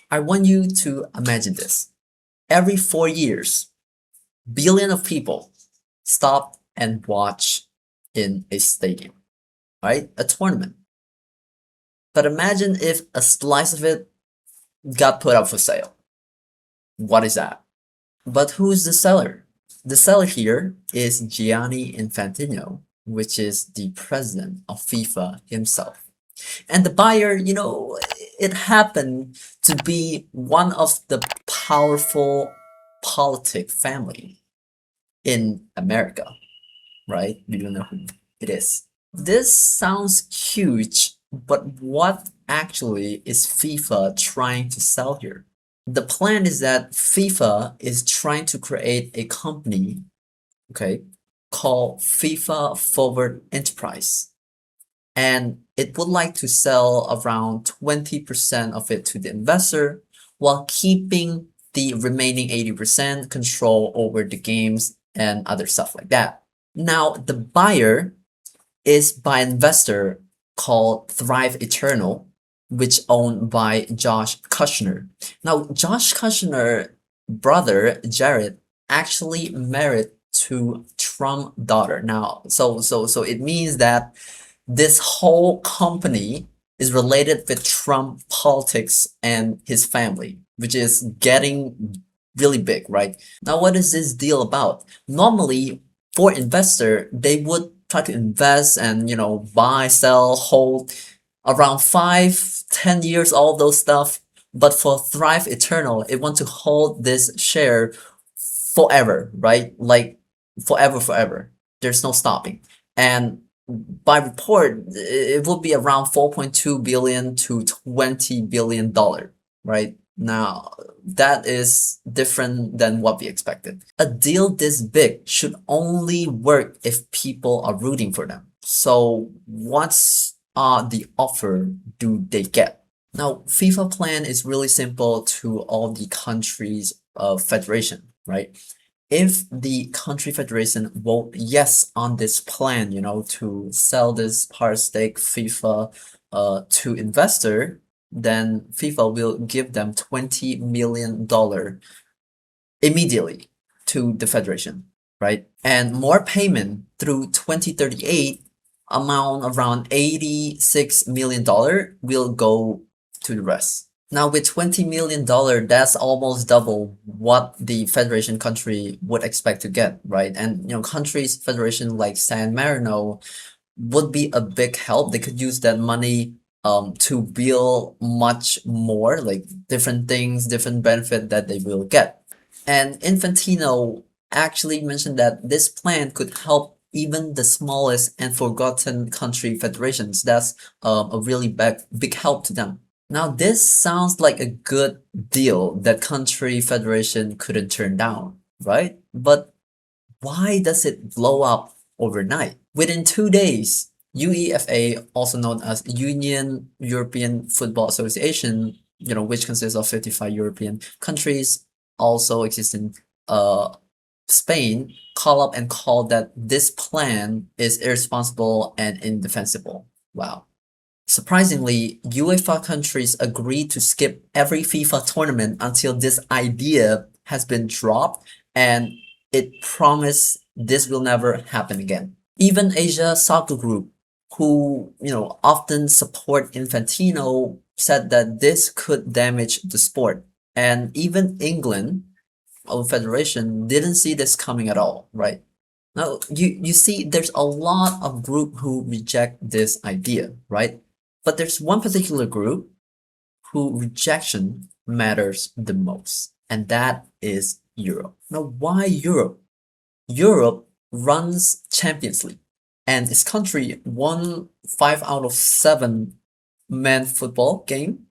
I want you to imagine this. Every 4 years, billion of people stop and watch in a stadium, right? A tournament. But imagine if a slice of it got put up for sale. What is that? But who's the seller? The seller here is Gianni Infantino, which is the president of FIFA himself. And the buyer, it happened to be one of the powerful politic family in America, right? You don't know who it is. This sounds huge, but what actually is FIFA trying to sell here? The plan is that FIFA is trying to create a company, okay, called FIFA Forward Enterprise. And it would like to sell around 20% of it to the investor while keeping the remaining 80% control over the games and other stuff like that. Now, the buyer is by an investor called Thrive Eternal, which owned by Josh Kushner. Now, Josh Kushner brother Jared actually married to Trump daughter. Now, so it means that this whole company is related with Trump politics and his family, which is getting really big, right? Now, what is this deal about? Normally, for investor, they would try to invest and buy, sell, hold around 5, 10 years, all those stuff. But for Thrive Eternal, it want to hold this share forever, right? Like forever. There's no stopping. And by report, it would be around 4.2 billion to 20 billion dollar, right? Now, that is different than what we expected. A deal this big should only work if people are rooting for them. So what's the offer do they get? Now, FIFA plan is really simple to all the countries of federation, right? If the country federation vote yes on this plan, to sell this part stake FIFA to investor, then FIFA will give them $20 million immediately to the federation, right? And more payment through 2038 amount around $86 million will go to the rest. Now with $20 million, that's almost double what the federation country would expect to get, right? And countries federation like San Marino would be a big help. They could use that money to build much more, like different things, different benefit that they will get. And Infantino actually mentioned that this plan could help even the smallest and forgotten country federations. That's a really big help to them. Now, this sounds like a good deal that country federation couldn't turn down, right? But why does it blow up overnight? Within 2 days, UEFA, also known as Union European Football Association, which consists of 55 European countries, also exist in Spain, call up and call that this plan is irresponsible and indefensible. Wow. Surprisingly, UEFA countries agreed to skip every FIFA tournament until this idea has been dropped, and it promised this will never happen again. Even Asia Soccer Group, who often support Infantino, said that this could damage the sport. And even England, our federation, didn't see this coming at all, right? Now, you see, there's a lot of group who reject this idea, right? But there's one particular group who rejection matters the most, and that is Europe. Now, why Europe? Europe runs Champions League, and its country won 5 out of 7 men's football game,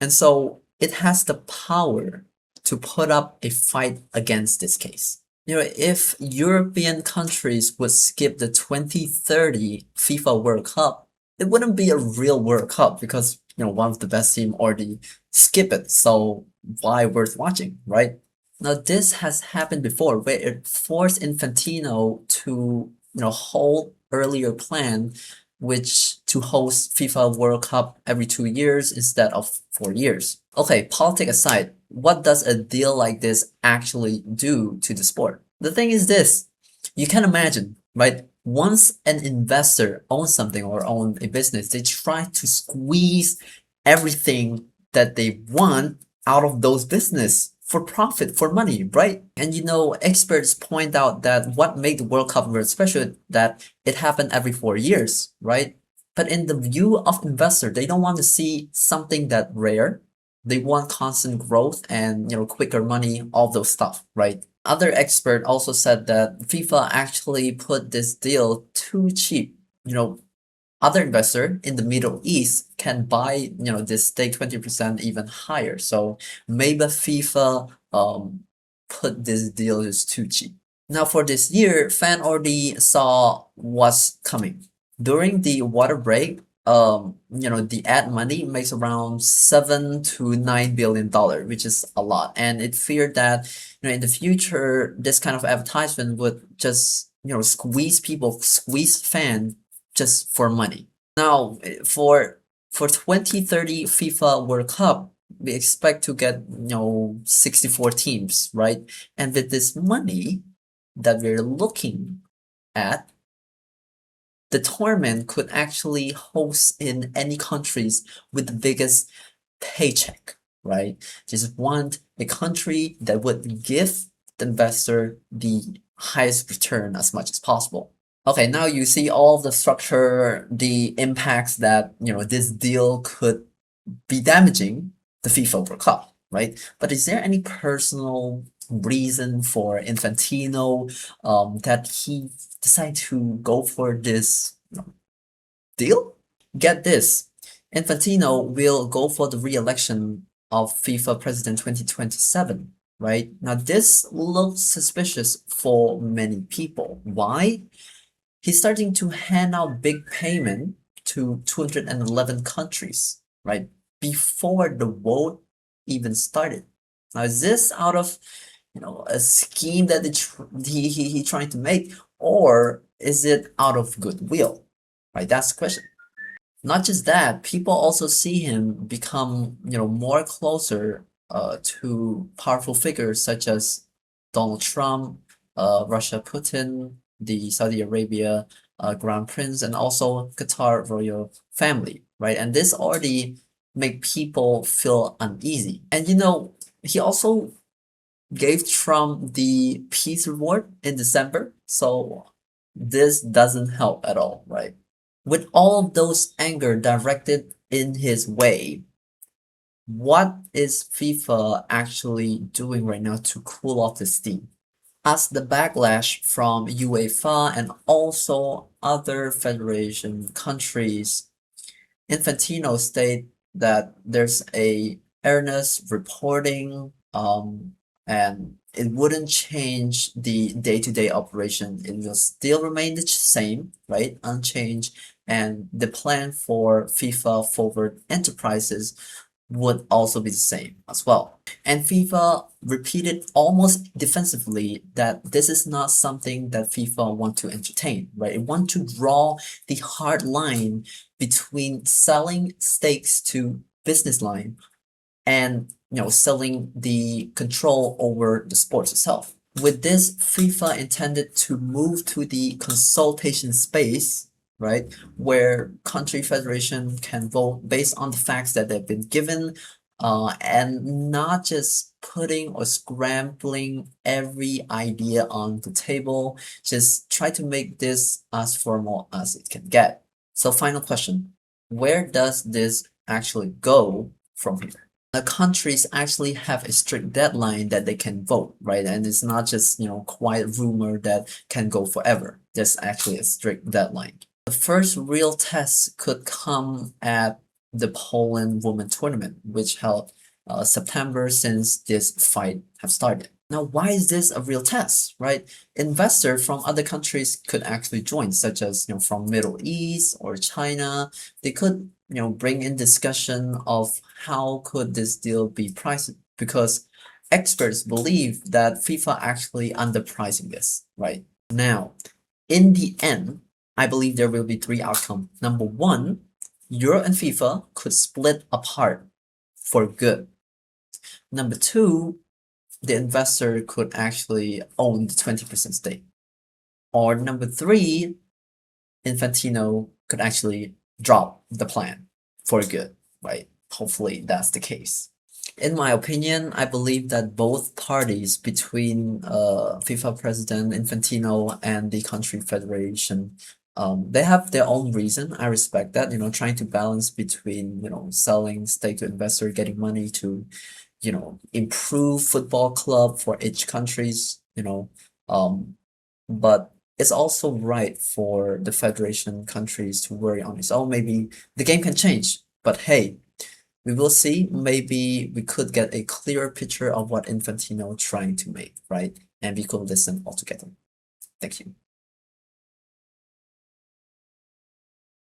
and so it has the power to put up a fight against this case. If European countries would skip the 2030 FIFA World Cup, it wouldn't be a real World Cup because one of the best team already skip it. So why worth watching, right? Now this has happened before where it forced Infantino to hold earlier plan, which to host FIFA World Cup every 2 years instead of 4 years. Okay, politics aside, what does a deal like this actually do to the sport? The thing is this, you can imagine, right? Once an investor owns something or owns a business, they try to squeeze everything that they want out of those business for profit, for money, right? And experts point out that what made the World Cup very special that it happened every 4 years, right? But in the view of investor, they don't want to see something that rare. They want constant growth and quicker money, all those stuff, right? Other expert also said that FIFA actually put this deal too cheap. Other investor in the Middle East can buy this stake 20% even higher. So maybe FIFA put this deal just too cheap. Now for this year, fan already saw what's coming. During the water break, the ad money makes around $7 to $9 billion, which is a lot. And it feared that, in the future, this kind of advertisement would just, squeeze people, squeeze fans just for money. Now, for 2030 FIFA World Cup, we expect to get, 64 teams, right? And with this money that we're looking at, the tournament could actually host in any countries with the biggest paycheck, right? Just want a country that would give the investor the highest return as much as possible. Okay, now you see all of the structure, the impacts that this deal could be damaging the FIFA World Cup, right? But is there any personal reason for Infantino that he decided to go for this deal? Get this, Infantino will go for the re-election of FIFA President 2027, right? Now this looks suspicious for many people. Why? He's starting to hand out big payment to 211 countries, right? Before the vote even started. Now, is this out of, a scheme that he trying to make, or is it out of goodwill, right? That's the question. Not just that, people also see him become, more closer to powerful figures such as Donald Trump, Russia Putin, the Saudi Arabia Crown Prince, and also Qatar royal family, right? And this already make people feel uneasy. And he also gave Trump the peace reward in December, so this doesn't help at all, right? With all of those anger directed in his way, what is FIFA actually doing right now to cool off the steam? As the backlash from UEFA and also other federation countries, Infantino stated that there's a earnest reporting and it wouldn't change the day-to-day operation. It will still remain the same, right? Unchanged. And the plan for FIFA forward enterprises would also be the same as well. And FIFA repeated almost defensively that this is not something that FIFA want to entertain, right? It want to draw the hard line between selling stakes to business line and selling the control over the sports itself. With this, FIFA intended to move to the consultation space, right, where country federation can vote based on the facts that they've been given, and not just putting or scrambling every idea on the table. Just try to make this as formal as it can get. So final question, where does this actually go from here? The countries actually have a strict deadline that they can vote, right? And it's not just, quiet rumor that can go forever. There's actually a strict deadline. The first real test could come at the Poland Women Tournament, which held September since this fight have started. Now, why is this a real test, right? Investors from other countries could actually join, such as from Middle East or China. They could bring in discussion of how could this deal be priced, because experts believe that FIFA actually underpricing this, right? Now, in the end, I believe there will be three outcomes. Number one, Euro and FIFA could split apart for good. Number two, the investor could actually own the 20% stake. Or number three, Infantino could actually drop the plan for good, right? Hopefully that's the case. In my opinion, I believe that both parties between FIFA president Infantino and the country federation, they have their own reason. I respect that, trying to balance between, selling stake to investor, getting money to, improve football club for each countries, but it's also right for the federation countries to worry on its own. Maybe the game can change, but hey, we will see. Maybe we could get a clearer picture of what Infantino trying to make, right? And we could listen altogether. Thank you.